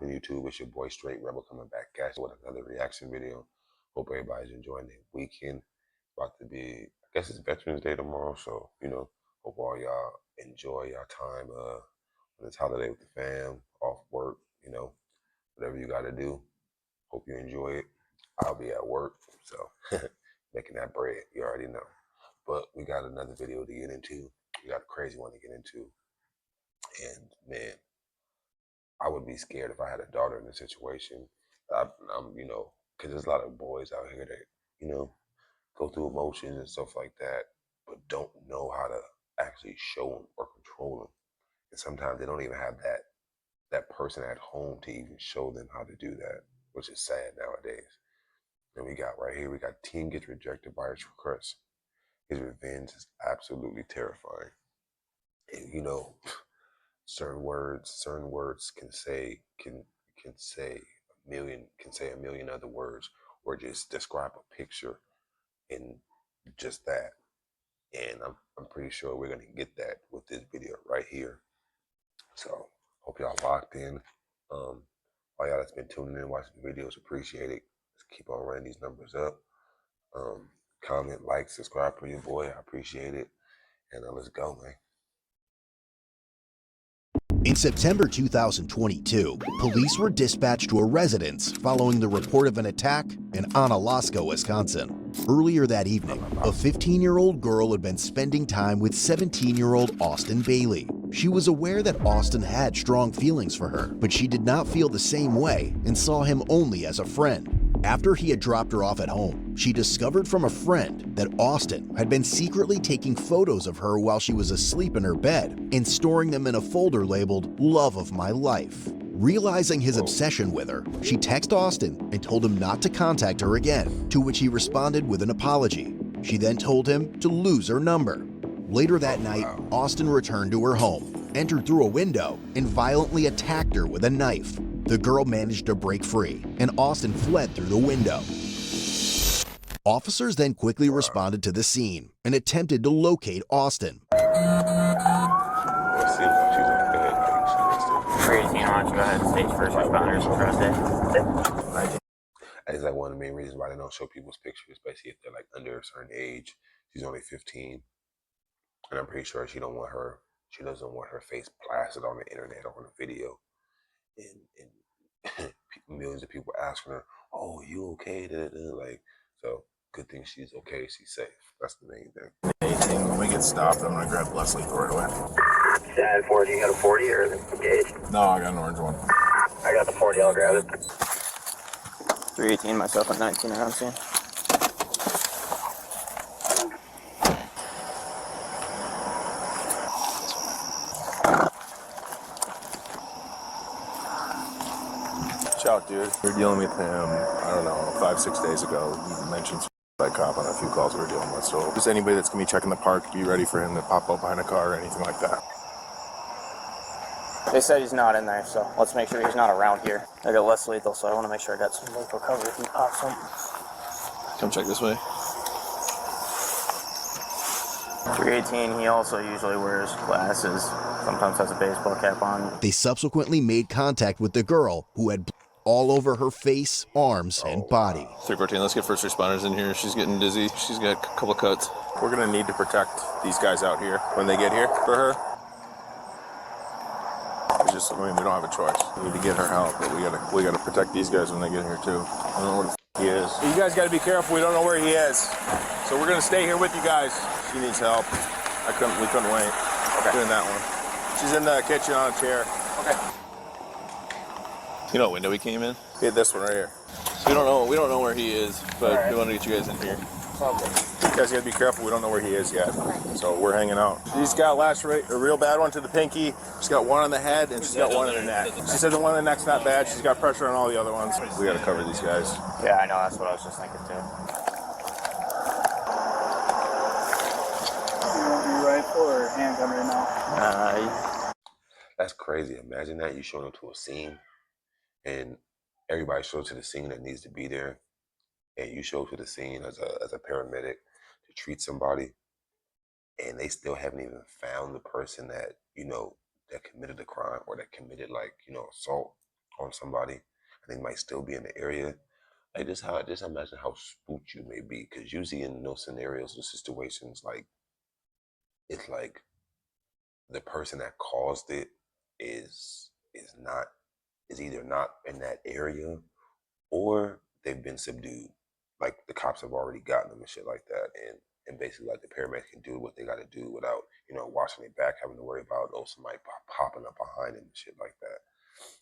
poppin' YouTube? It's your boy Straight Rebel coming back at you with another reaction video. Hope everybody's enjoying their weekend. About to be, I guess it's Veterans Day tomorrow, so hope all y'all enjoy your time on this holiday with the fam, off work, whatever you gotta do. Hope you enjoy it. I'll be at work, so making that bread, you already know. But we got another video to get into. We got a crazy one to get into. And man, I would be scared if I had a daughter in this situation. Because there's a lot of boys out here that, go through emotions and stuff like that, but don't know how to actually show them or control them. And sometimes they don't even have that person at home to even show them how to do that, which is sad nowadays. And we got teen gets rejected by his crush. His revenge is absolutely terrifying. And certain words can say a million other words, or just describe a picture in just that. And I'm pretty sure we're gonna get that with this video right here. So hope y'all locked in. All y'all that's been tuning in, watching the videos, appreciate it. Let's keep on running these numbers up. Comment, like, subscribe for your boy. I appreciate it. And let's go, man. In September 2022, police were dispatched to a residence following the report of an attack in Onalaska, Wisconsin. Earlier that evening, a 15-year-old girl had been spending time with 17-year-old Austin Bailey. She was aware that Austin had strong feelings for her, but she did not feel the same way and saw him only as a friend. After he had dropped her off at home, she discovered from a friend that Austin had been secretly taking photos of her while she was asleep in her bed and storing them in a folder labeled "Love of My Life." Realizing his obsession with her, she texted Austin and told him not to contact her again, to which he responded with an apology. She then told him to lose her number. Later that night, Austin returned to her home, entered through a window, and violently attacked her with a knife. The girl managed to break free, and Austin fled through the window. Officers then quickly responded to the scene and attempted to locate Austin. 318, why don't you go ahead and stage first responders across it. That is like one of the main reasons why they don't show people's pictures, especially if they're like under a certain age. She's only 15, and I'm pretty sure she doesn't want her face plastered on the internet or on a video. And millions of people asking her, "Oh, you okay?" So good thing she's okay. She's safe. That's the main thing. 18. When we get stopped, I'm gonna grab Leslie for it away. 10-4, you got a 40 or is it engaged? No, I got an orange one. I got the 40. I'll grab it. 318, myself at 19 around scene. Shout, dude. We were dealing with him, I don't know, 5-6 days ago. He mentioned by cop on a few calls we were dealing with. So just anybody that's gonna be checking the park, be ready for him to pop up behind a car or anything like that. They said he's not in there, so let's make sure he's not around here. I got less lethal, so I want to make sure I got some lethal cover if he pops up. Come check this way. 318, he also usually wears glasses, sometimes has a baseball cap on. They subsequently made contact with the girl, who had all over her face, arms, and body. 314, let's get first responders in here. She's getting dizzy. She's got a couple cuts. We're gonna need to protect these guys out here when they get here for her. We don't have a choice. We need to get her help, but we gotta protect these guys when they get here too. I don't know where the he is. You guys gotta be careful. We don't know where he is. So we're gonna stay here with you guys. She needs help. We couldn't wait. Okay. Doing that one. She's in the kitchen on a chair. Okay. You know what window he came in? Yeah, this one right here. We don't know where he is, but we want to get you guys in here. Okay. You guys gotta be careful. We don't know where he is yet, so we're hanging out. She's got a real bad one to the pinky. She's got one on the head, and she's got one in the neck. She said the one in the neck's not bad. She's got pressure on all the other ones. We gotta cover these guys. Yeah, I know. That's what I was just thinking too. You want me rifle or handgun right now? That's crazy. Imagine that you showing up to a scene, and everybody shows to the scene that needs to be there, and you show up to the scene as a paramedic to treat somebody, and they still haven't even found the person that that committed the crime or that committed assault on somebody, and they might still be in the area. Like just imagine how spooked you may be, because usually in those scenarios or situations, like it's like the person that caused it is not is either not in that area or they've been subdued. Like the cops have already gotten them and shit like that, and basically like the paramedics can do what they got to do without watching their back, having to worry about somebody popping up behind them and shit like that.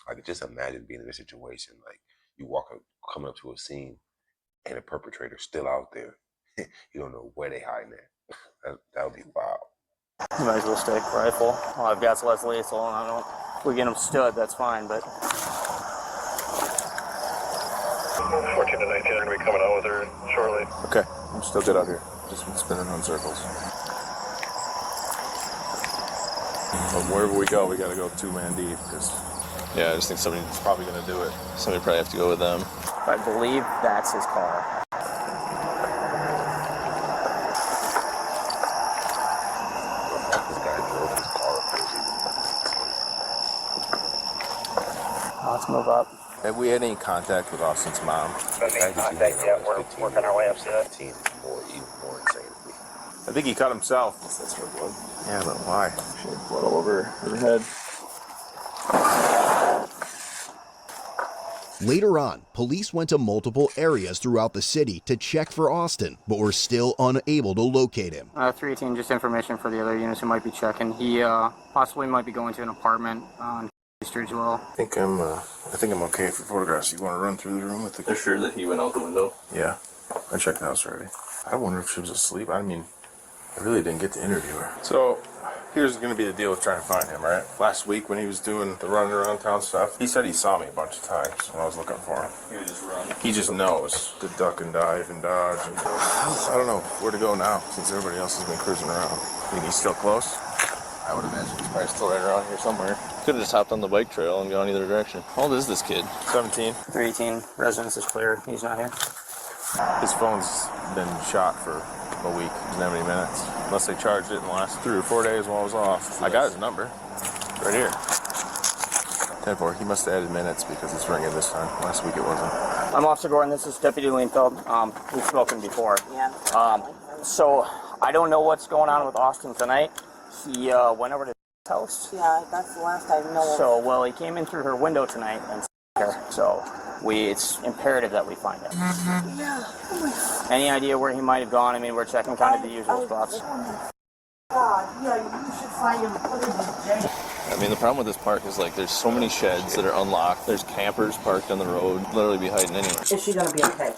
I could just imagine being in a situation like you coming up to a scene and the perpetrator's still out there. You don't know where they hiding at. That would be wild. You might as well stick rifle. Well, I've got less lethal, and I don't. If we get him stood, that's fine, but. 14 to 19 are going to be coming out with her shortly. Okay, I'm still good out here. Just been spinning on circles. But wherever we go, we got to go 2-man deep, because yeah, I just think somebody's probably going to do it. Somebody probably have to go with them. I believe that's his car. Let's move up. Have we had any contact with Austin's mom? Yeah, we're working our way up to that. Even more insane to me. I think he cut himself. That's her blood. Yeah, but why? She had blood all over her head. Later on, police went to multiple areas throughout the city to check for Austin, but were still unable to locate him. 318, just information for the other units who might be checking. He possibly might be going to an apartment on Street as well. I think I'm okay for photographs. You want to run through the room with the... They're sure that he went out the window? Yeah, I checked the house already. I wonder if she was asleep. I mean, I really didn't get to interview her. So, here's going to be the deal with trying to find him, right? Last week when he was doing the running around town stuff, he said he saw me a bunch of times when I was looking for him. He would just run. He just knows to duck and dive and dodge. And I don't know where to go now since everybody else has been cruising around. Think he's still close? I would imagine he's probably still right around here somewhere. Could have just hopped on the bike trail and gone either direction. How old is this kid? 17. 318, residence is clear. He's not here. His phone's been shot for a week. Doesn't have any minutes. Unless they charged it in the last 3 or 4 days while I was off. I got his number. Right here. 10-4. He must have added minutes because it's ringing this time. Last week it wasn't. I'm Officer Gordon. This is Deputy Leinfeld. We've spoken before. Yeah. So I don't know what's going on with Austin tonight. He went over to his house. Yeah, that's the last I know. So, well, he came in through her window tonight and her. So it's imperative that we find him. Yeah. Any idea where he might have gone? I mean, we're checking kind of the usual spots. God, yeah, you should find him and put him in jail. I mean, the problem with this park is, like, there's so many sheds that are unlocked. There's campers parked on the road, literally be hiding anywhere. Is she gonna be okay?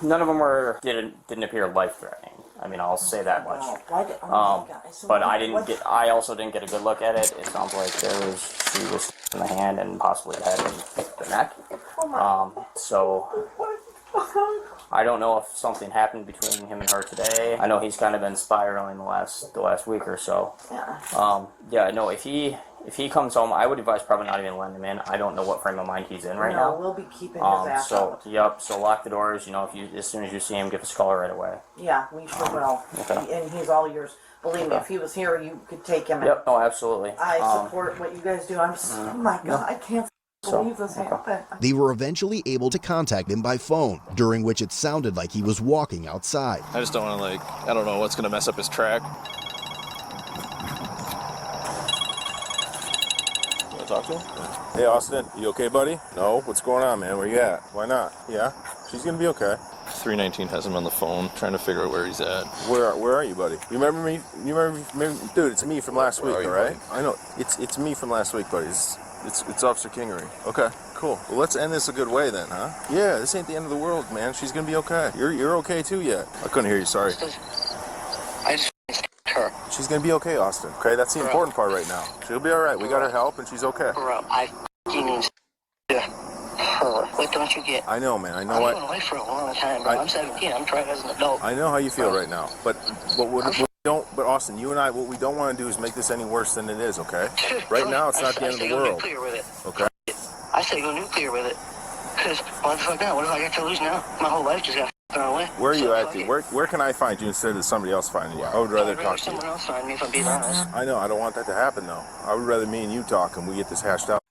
None of them didn't appear life-threatening. I mean, I'll say that much. But I also didn't get a good look at it. It sounds like she was in the hand and possibly the head and the neck. So I don't know if something happened between him and her today. I know he's kind of been spiraling the last week or so. Yeah. No, if he comes home, I would advise probably not even letting him in. I don't know what frame of mind he's in right now. We'll be keeping his ass out. So lock the doors. As soon as you see him, give us a call right away. Yeah, we sure will. Okay. And he's all yours. Believe me, if he was here, you could take him. Yep. Oh, absolutely. I support what you guys do. Oh my God, I can't believe this happened. They were eventually able to contact him by phone, during which it sounded like he was walking outside. I just don't want to, I don't know what's going to mess up his track. You want to talk to him? Hey, Austin, you okay, buddy? No? What's going on, man? Where you at? Why not? Yeah? She's gonna be okay. 319 has him on the phone, trying to figure out where he's at. Where are you, buddy? You remember me? Dude, it's me from last week, all right? I know. It's me from last week, buddy. It's Officer Kingery. Okay, cool. Well, let's end this a good way then, huh? Yeah, this ain't the end of the world, man. She's gonna be okay. You're okay too yet. I couldn't hear you, sorry. I just her. She's gonna be okay, Austin. Okay, that's the important part right now. She'll be all right. We got her help, and she's okay. Bro, I need her. What don't you get? I know, man. I know. I've been away for a long time, bro. I'm 17. I'm trying as an adult. I know how you feel right now, but But Austin, you and I, what we don't want to do is make this any worse than it is. Okay? Right now, it's not the end of the world. Nuclear with it. Okay? I say go nuclear with it. Cause what the fuck now? What do I got to lose now? My whole life just got thrown away. Where are you at? Where can I find you instead of somebody else finding you? I would rather talk to you. Someone else find me, if I'm being honest. I know. I don't want that to happen though. I would rather me and you talk and we get this hashed out.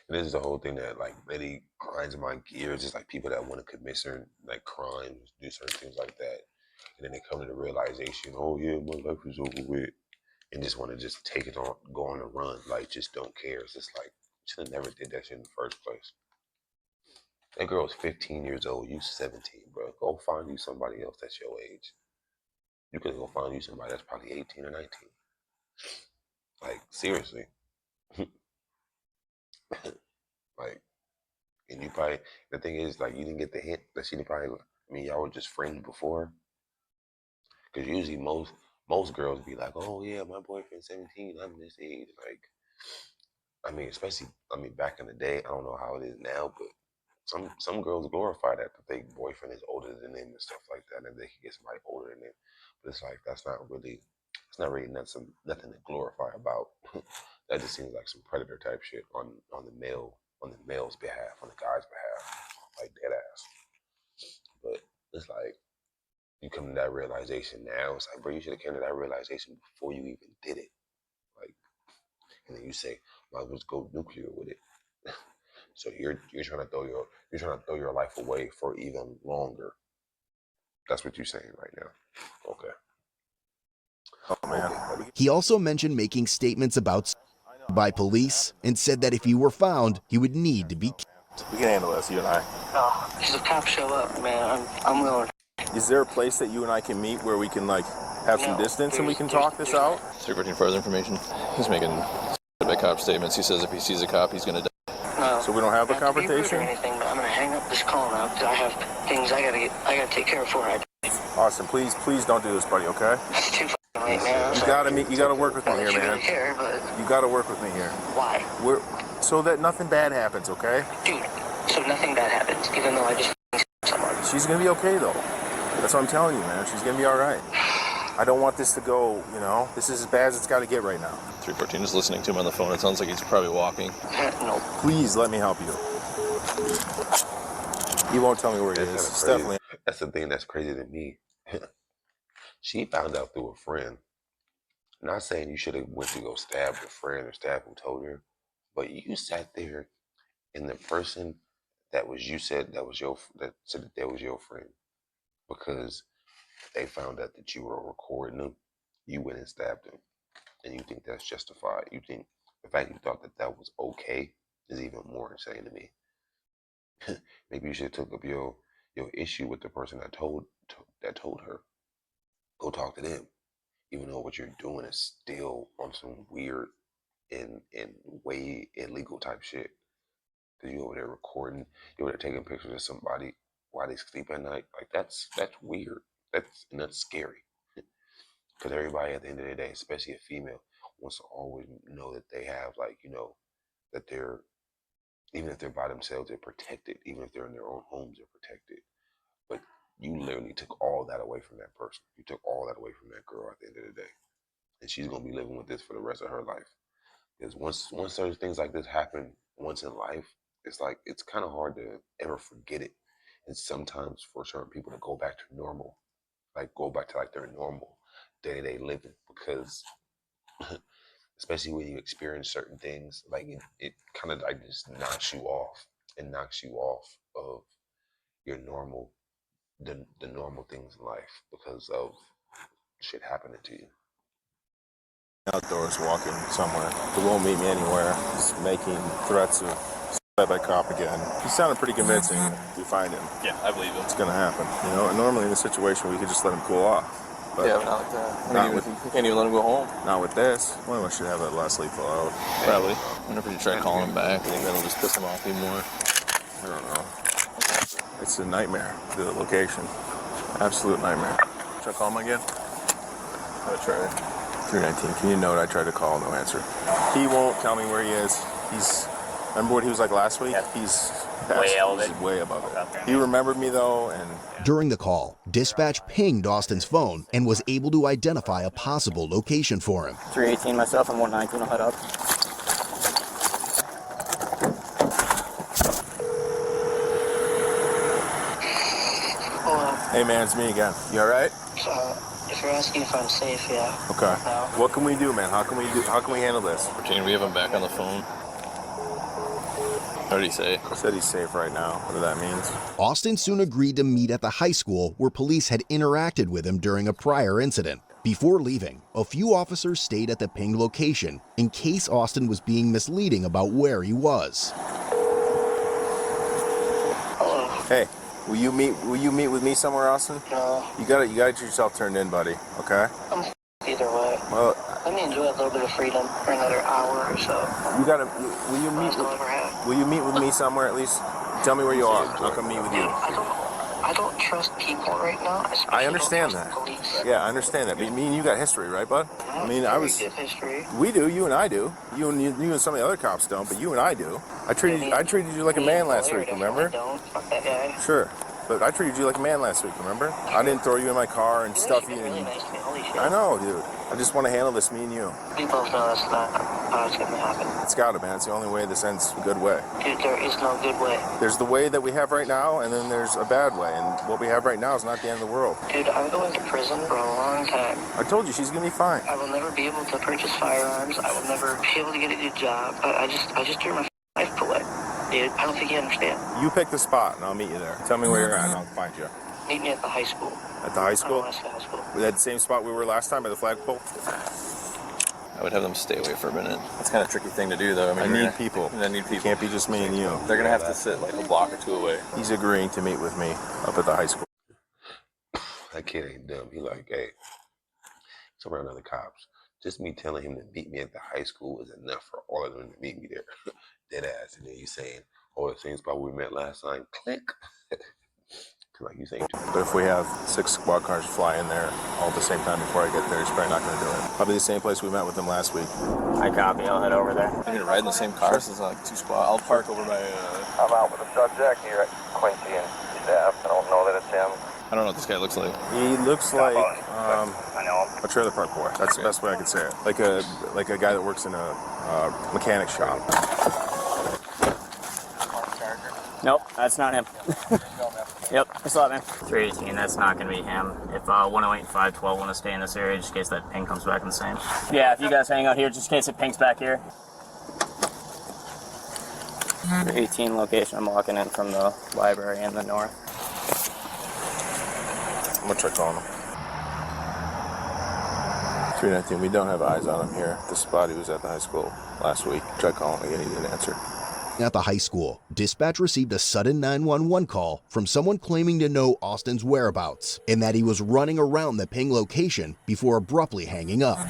And this is the whole thing that like really grinds my gears. It's like people that want to commit certain like crimes, do certain things like that, and then they come to the realization, oh yeah, my life is over with, and just want to just take it on, go on a run, like just don't care. It's just like should have never did that shit in the first place. That girl's 15 years old. You 17, bro. Go find you somebody else that's your age. You could go find you somebody that's probably 18 or 19. Like seriously. Like, and you probably, the thing is, like, you didn't get the hint that she probably, I mean, y'all were just friends before. Because usually most girls be like, oh yeah, my boyfriend's 17, I'm this age. Like, I mean, especially, I mean, back in the day, I don't know how it is now, but some girls glorify that they boyfriend is older than them and stuff like that, and they can get somebody older than them. But it's like that's not really, it's not really nothing to glorify about. That just seems like some predator type shit on the male's behalf, on the guy's behalf, like dead ass. But it's like you come to that realization now. It's like, bro, you should have come to that realization before you even did it. Like, and then you say, might as well just go nuclear with it. So you're trying to throw your life away for even longer. That's what you're saying right now. Okay. Oh man. Okay. He also mentioned making statements about by police and said that if he were found, he would need to be killed. We can handle this, you and I. Oh, if the cops show up, man, I'm willing. Is there a place that you and I can meet where we can like have some distance and we can talk this out? 314 further information. He's making by cop statements. He says if he sees a cop, he's gonna die. No. So we don't have a Not to be rude confrontation? or anything, but I'm gonna hang up this call now because I have things I gotta take care of before I die. Austin, please don't do this, buddy, okay? It's too fucking late now. You gotta work with me here, man. Care, but You gotta work with me here. why? So that nothing bad happens, okay? Dude, so nothing bad happens, even though I just someone. She's gonna be okay though. That's what I'm telling you, man. She's gonna be all right. I don't want this to go, you know. This is as bad as it's got to get right now. 314 is listening to him on the phone. It sounds like he's probably walking. No. Please let me help you. He won't tell me where he is. It's definitely. That's the thing that's crazy to me. She found out through a friend. Not saying you should have went to go stab your friend or stab who told her, but you sat there and the person that was you said that said that that was your friend because they found out that you were recording them, you went and stabbed them, and you think that's justified. You think the fact you thought that that was okay is even more insane to me. Maybe you should have took up your issue with the person that told her. Go talk to them, even though what you're doing is still on some weird and way illegal type shit. Cause you over there recording, you over there taking pictures of somebody while they sleep at night. Like that's weird. That's scary. Because everybody at the end of the day, especially a female, wants to always know that they have like, you know, that they're, even if they're by themselves, they're protected. Even if they're in their own homes, they're protected. But you literally took all that away from that person. You took all that away from that girl at the end of the day. And she's gonna be living with this for the rest of her life. Because once certain things like this happen once in life, it's like it's kind of hard to ever forget it. And sometimes for certain people to go back to normal, like go back to like their normal day-to-day living, because especially when you experience certain things, like it kind of like just knocks you off. It knocks you off of your normal, the normal things in life because of shit happening to you. Outdoors walking somewhere. He won't meet me anywhere. He's making threats of suicide by cop again. He sounded pretty convincing. If we find him. Yeah, I believe him. It's gonna happen. You know, and normally in this situation we could just let him cool off. But Yeah, but not like that. We can't even let him go home. not with this. One of us should have that last lethal out. Probably. Whenever you try calling him back, I think that'll just piss him off even more. I don't know. It's a nightmare, the location. Absolute nightmare. Should I call him again? I'll try. 319. Can you note I tried to call, no answer. He won't tell me where he is. Remember what he was like last week? Yeah. He's Way above it. He's way above it. Okay. He remembered me though, and During the call, dispatch pinged Austin's phone and was able to identify a possible location for him. 318 myself and 119 will head up. hey man, it's me again. You all right? If you're asking if I'm safe, yeah. Okay. No. What can we do, man? How can we handle this? Can we have him back on the phone? What did he say? He said he's safe right now, whatever that means. Austin soon agreed to meet at the high school where police had interacted with him during a prior incident. Before leaving, a few officers stayed at the pinged location in case Austin was being misleading about where he was. Hello. Hey, will you meet with me somewhere, Austin? No. You gotta get yourself turned in, buddy. Okay. I'm either way. Well, Let me enjoy a little bit of freedom for another hour or so. you gotta. Will you That's all I ever had. Will you meet with me somewhere at least? Tell me where you are. I'll come meet with you. I don't trust people right now. I understand that. Police. Yeah, I understand that. But me and you got history, right, bud? I mean, I was. Good history. We do. You and I do. You and some of the other cops don't, but you and I do. I treated you like a man last week. Remember? Don't. Fuck that guy. Sure. But I treated you like a man last week, remember? I didn't throw you in my car and stuff you. Really nice to me. Holy shit. I know, dude. I just want to handle this, me and you. We both know that's not how it's gonna happen. It's gotta, man. It's the only way this ends a good way. Dude, there is no good way. There's the way that we have right now, and then there's a bad way. And what we have right now is not the end of the world. Dude, I'm going to prison for a long time. I told you, she's gonna be fine. I will never be able to purchase firearms. I will never be able to get a good job. I just threw my life away. Dude, I don't think you understand. You pick the spot, and I'll meet you there. Tell me where you're at, and I'll find you. Meet me at the high school. At the high school? Alaska High School. That same spot we were last time at the flagpole? I would have them stay away for a minute. That's kind of a tricky thing to do, though. I mean, I need people. I need people. It can't be just me and you. They're gonna have to sit like a block or two away. He's agreeing to meet with me up at the high school. That kid ain't dumb. He like, hey, it's around other cops. Just me telling him to meet me at the high school is enough for all of them to meet me there. Dead ass. And then you saying, oh, the same spot we met last time. Click. Like you saying. But if we have 6 squad cars fly in there all at the same time before I get there, he's probably not going to do it. Probably the same place we met with them last week. I copy. I'll head over there. You're gonna ride in the same car? This is like 2 squad. I'll park over by. I'm out with the subject here at Quincy and staff. I don't know that it's him. I don't know what this guy looks like. He looks like I know him. a trailer park boy. That's the best way I could say it. Like a guy that works in a mechanic shop. Nope, that's not him. Yep, I saw it, man. 318, that's not going to be him. If 108 and 512 want to stay in this area, just in case that ping comes back in the same. Yeah, if you guys hang out here, just in case it pings back here. 318 location, I'm walking in from the library in the north. I'm going to try calling him. 319, we don't have eyes on him here. The spot he was at the high school last week. Tried calling him again, he didn't answer. At the high school, dispatch received a sudden 911 call from someone claiming to know Austin's whereabouts and that he was running around the ping location before abruptly hanging up. We're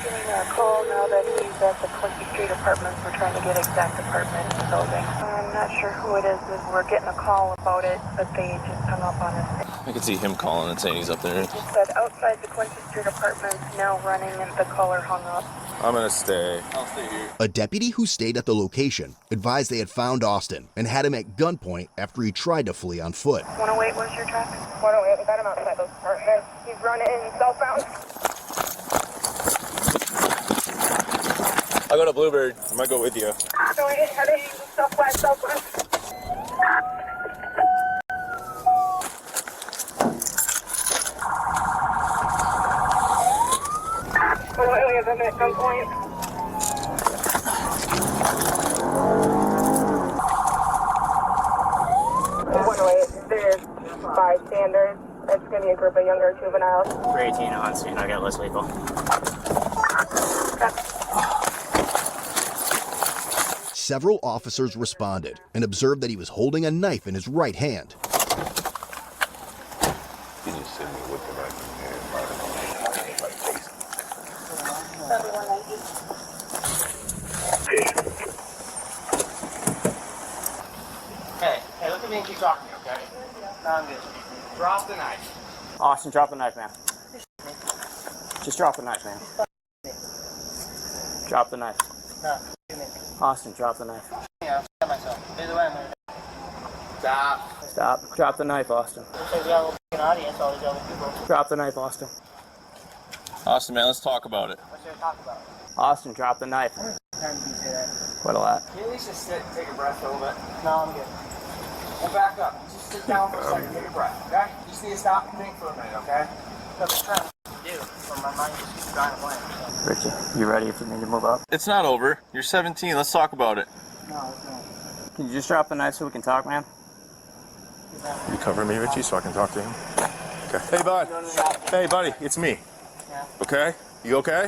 getting a call now that he's at the Quincy Street Apartments. We're trying to get exact apartment in the building. I'm not sure who it is. We're getting a call about it, but they just hung up on us. I can see him calling and saying he's up there. He said outside the Quincy Street Apartments, now running, and the caller hung up. I'm going to stay. I'll stay here. A deputy who stayed at the location advised they had found Austin and had him at gunpoint after he tried to flee on foot. 108, where's your truck? 108, we got him outside those apartments. He's running southbound. I'll go to Bluebird. I might go with you. So he's heading southwest. We have him at gunpoint. There's bystanders. It's going to be a group of younger juveniles. 318 on scene, I got less lethal. Several officers responded and observed that he was holding a knife in his right hand. He just sitting there with the knife in his hand, Hey, look at me and keep talking to me, okay? No, I'm good. Drop the knife. Austin, drop the knife, man. Just drop the knife, man. Drop the knife. No, Austin, drop the knife. yeah, I'll myself. Either way, I'm gonna... Stop. Stop. Drop the knife, Austin. Looks like we got a little f***ing audience, all these other people. Drop the knife, Austin. Austin, man, let's talk about it. What's there to talk about? Austin, drop the knife. How many times do you say that? Quite a lot. Can you at least just sit and take a breath a little bit? No, I'm good. We'll back up. Just sit down for a second, take a breath, okay? You just need to stop and think for a minute, okay? That's what I'm trying to do, so my mind just keeps drawing a blank. So. Richie, you ready if you need to move up? It's not over. You're 17. Let's talk about it. No, it's not. Can you just drop the knife so we can talk, man? You cover me, Richie, so I can talk to him? Okay. Hey, bud. Hey, buddy, it's me. Yeah. Okay? You okay?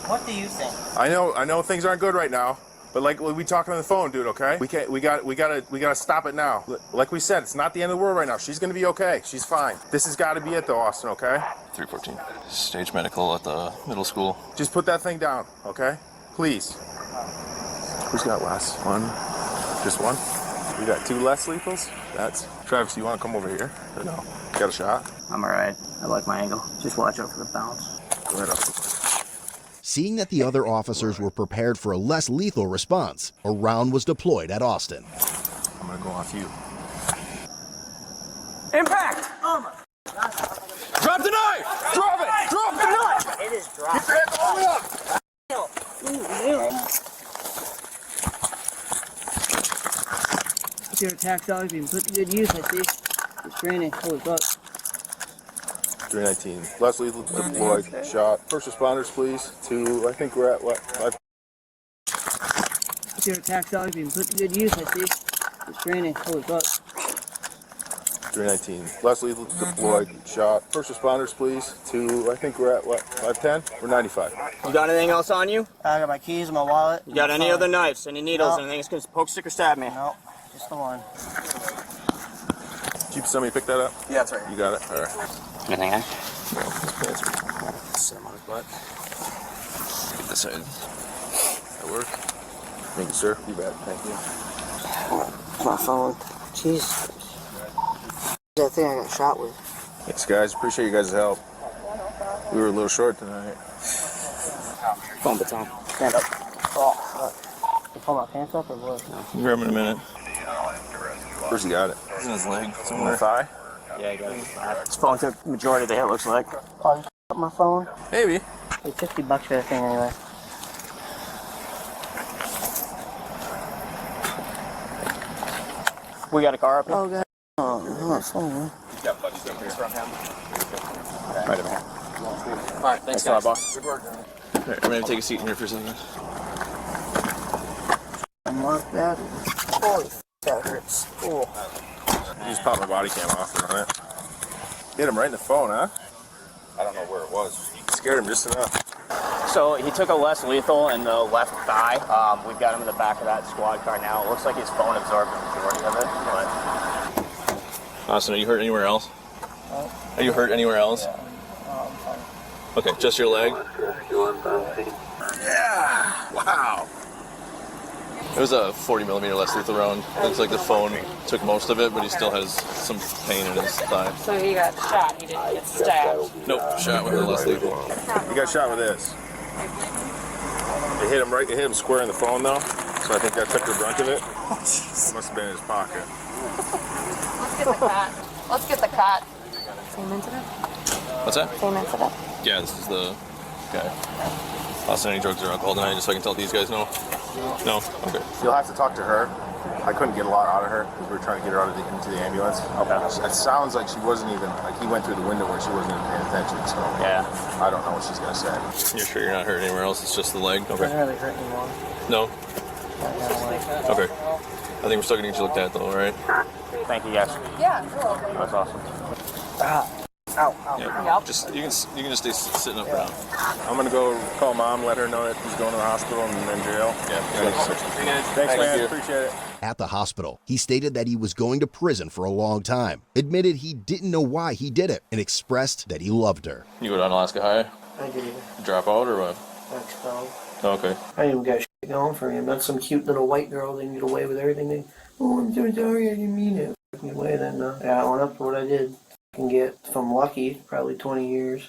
What do you think? I know things aren't good right now, but like we talking on the phone, dude, okay? We gotta stop it now. Like we said, it's not the end of the world right now. She's gonna be okay. She's fine. This has gotta be it though, Austin, okay? 314. Stage medical at the middle school. Just put that thing down, okay? Please. Who's got less? One? Just one? We got 2 less lethals? That's... Travis, you wanna come over here? Or no? Got a shot? I'm alright. I like my angle. Just watch out for the bounce. Go ahead up. Seeing that the other officers were prepared for a less lethal response, a round was deployed at Austin. I'm gonna go off you. Impact! Oh my. Drop the knife! Drop it! Drop the knife! It is dry. Keep your hands all the way up! Your attack dog being put to good use, I see. It's training. Holy fuck. 319. Less lethal deployed. Shot. First responders, please. 2. I think we're at what? 5. Your attack dog being put to good use, I see. It's training. Holy fuck. 319. Less lethal deployed. Shot. First responders, please. 2. I think we're at what? 510? We're 95. You got anything else on you? I got my keys, my wallet. You got any other knives? Any needles? Anything that's gonna poke, stick, or stab me? No, just the one. Did somebody pick that up? Yeah, that's right. You got it? All right. Anything else? Sit him on his butt. Get this side. That work? Thank you, sir. You bet. Thank you. My phone. Jeez. That thing I got shot with. Thanks, guys. Appreciate you guys' help. We were a little short tonight. Phone baton. Stand up. Oh, fuck. You pull my pants up or what? You grab him in a minute. Where's he got it? It's in his leg. On the Somewhere. thigh? Yeah, you got it. His phone took the majority of the hit, looks like. Oh, you up my phone? Maybe. Hey, $50 for that thing anyway. We got a car up here? Oh, God. Oh, my phone. Right over here. Alright, thanks, boss. All right, I'm gonna take a seat in here for a second. Unlock that. Holy f, that hurts. Oh. You just popped my body cam off and run it. Hit him right in the phone, huh? I don't know where it was. Scared him just enough. So he took a less lethal in the left thigh. We've got him in the back of that squad car now. It looks like his phone absorbed the majority of it, but... Austin, are you hurt anywhere else? Are you hurt anywhere else? Yeah. I'm fine. Okay, just your leg? Yeah! Wow! It was a 40 millimeter less lethal round. Looks like the phone took most of it, but he still has some pain in his thigh. So he got shot, he didn't get stabbed. Nope, shot with the less lethal. He got shot with this. It hit him right. It hit him square in the phone though, so I think that took the brunt of it. It must have been in his pocket. Let's get the cot. Let's get the cot. Same incident? What's that? Same incident. Yeah, this is the guy. Austin, any drugs or alcohol tonight, just so I can tell these guys no? No? Okay. You'll have to talk to her. I couldn't get a lot out of her because we were trying to get her out of into the ambulance. Okay. It sounds like she wasn't even, like he went through the window where she wasn't even paying attention, so Yeah. I don't know what she's going to say. You're sure you're not hurt anywhere else? It's just the leg? Okay. Doesn't really hurt anymore. No? That kind of like... Okay. I think we're still gonna get you looked at though, alright? Thank you, guys. Yeah, you're welcome. That's awesome. Ow, ow. Yeah. Just you can just stay sitting up for now. I'm going to go call mom, let her know that he's going to the hospital and in jail. Yeah. Thanks, man. Appreciate it. At the hospital, he stated that he was going to prison for a long time, admitted he didn't know why he did it, and expressed that he loved her. You go down Alaska High? I did. Drop out or what? That's fine. Okay. I even got shit going for him. That's some cute little white girl. They can get away with everything. They, oh, I'm so sorry. I didn't mean it. Anyway, then yeah, I went up for what I did. Can get, if I'm lucky, probably 20 years.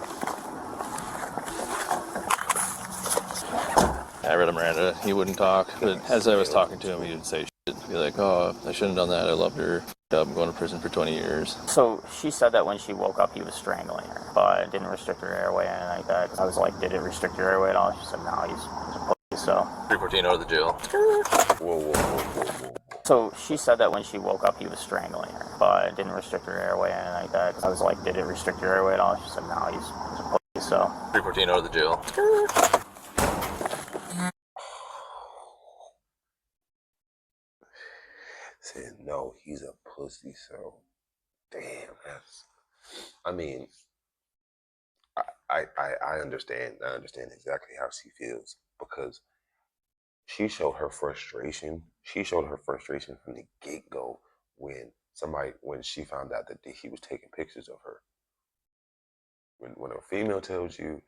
I read him Miranda. He wouldn't talk, but as I was talking to him, he would say shit. He'd be like, "Oh, I shouldn't have done that. I loved her. I'm going to prison for 20 years." So she said that when she woke up, he was strangling her, but didn't restrict her airway or anything like that. I was like, "Did it restrict your airway at all?" She said, "No, he's a pussy." So 314 out of the jail. Whoa. So she said that when she woke up, he was strangling her, but didn't restrict her airway or anything like that. I was like, "Did it restrict your airway at all?" She said, "No, he's a pussy." So 314 out of the jail. then no, he's a pussy. So, damn, that's. I mean, I understand. I understand exactly how she feels because she showed her frustration. She showed her frustration from the get go when she found out that he was taking pictures of her. When a female tells you,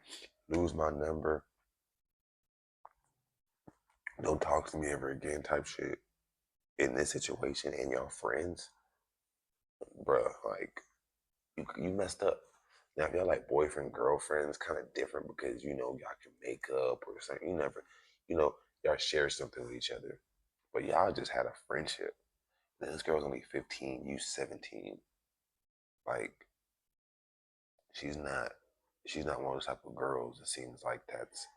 lose my number, don't talk to me ever again, type shit. In this situation, and y'all friends, bruh, like you messed up. Now, if y'all like boyfriend, girlfriends, kind of different because y'all can make up or something. Y'all share something with each other. But y'all just had a friendship. This girl's only 15, you 17. Like, she's not one of those type of girls. It seems like that's.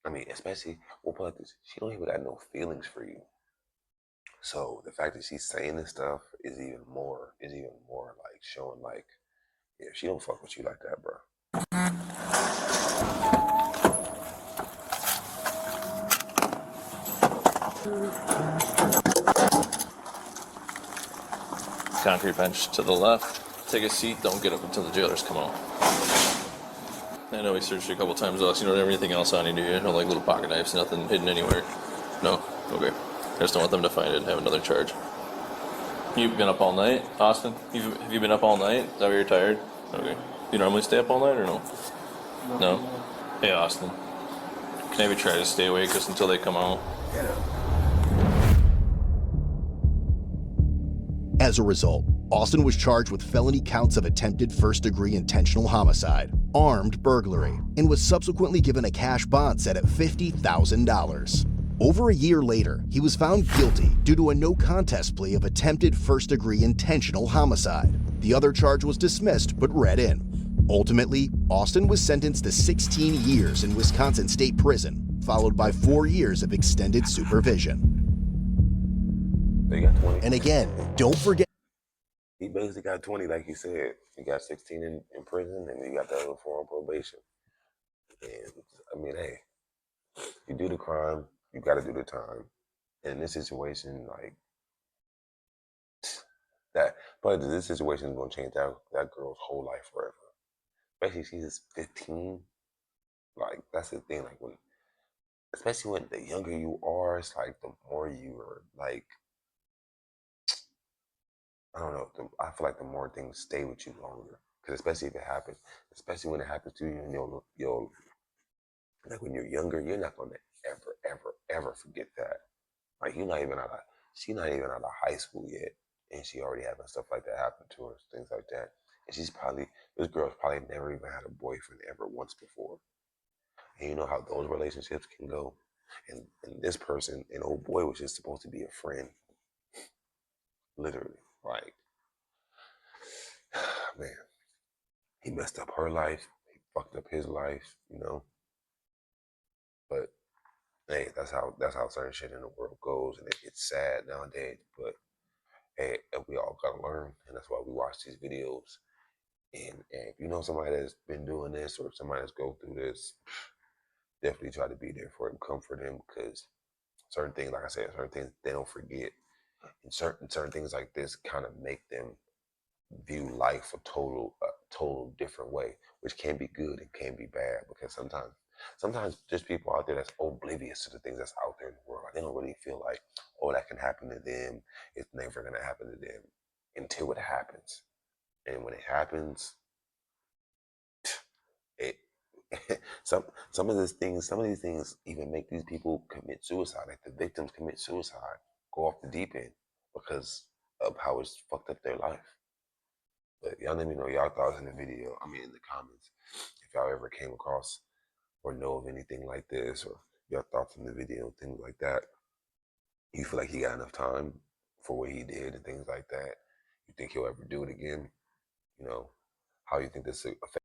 I mean, especially we'll put it like this: she don't even got no feelings for you. So the fact that she's saying this stuff is even more like showing like, yeah, she don't fuck with you like that, bro. Concrete bench to the left. Take a seat. Don't get up until the jailers come out. I know we searched you a couple times, Alex. You don't have anything else on you, do you? No, like little pocket knives, nothing hidden anywhere. No? Okay. I just don't want them to find it and have another charge. You've been up all night, Austin? Have you been up all night? Is that why you're tired? Okay. You normally stay up all night or no? No? Hey, Austin. Can I maybe try to stay awake just until they come out? As a result, Austin was charged with felony counts of attempted first-degree intentional homicide, armed burglary, and was subsequently given a cash bond set at $50,000. Over a year later, he was found guilty due to a no-contest plea of attempted first-degree intentional homicide. The other charge was dismissed but read in. Ultimately, Austin was sentenced to 16 years in Wisconsin State Prison, followed by 4 years of extended supervision. They got 20. And again, don't forget. He basically got 20, like you said. He got 16 in prison, and he got the other 4 on probation. And I mean, hey, you do the crime, you got to do the time. And in this situation, like that, but this situation is gonna change that girl's whole life forever. Especially she's 15. Like that's the thing. Like especially when the younger you are, it's like the more you are like. I don't know. I feel like the more things stay with you longer. Because especially if it happens, especially when it happens to you, and you'll like when you're younger, you're not gonna ever forget that. Like she's not even out of high school yet, and she already having stuff like that happen to her, things like that. And this girl's probably never even had a boyfriend ever once before. And you know how those relationships can go. And this person, an old boy, was just supposed to be a friend, literally. Like, man, he messed up her life. He fucked up his life, But hey, that's how certain shit in the world goes, and it's sad nowadays. But hey, we all gotta learn, and that's why we watch these videos. And if you know somebody that's been doing this or somebody that's go through this, definitely try to be there for them, comfort them, because certain things, like I said, certain things they don't forget, and certain things like this kind of make them view life a total different way, which can be good and can be bad, because sometimes there's people out there that's oblivious to the things that's out there in the world. Like, they don't really feel like, oh, that can happen to them. It's never gonna happen to them until it happens. And when it happens, it some of these things even make these people commit suicide. Like the victims commit suicide, go off the deep end because of how it's fucked up their life. But y'all let me know y'all thoughts in the video. I mean, in the comments, if y'all ever came across or know of anything like this, or your thoughts in the video, things like that. You feel like he got enough time for what he did and things like that. You think he'll ever do it again? How you think this affects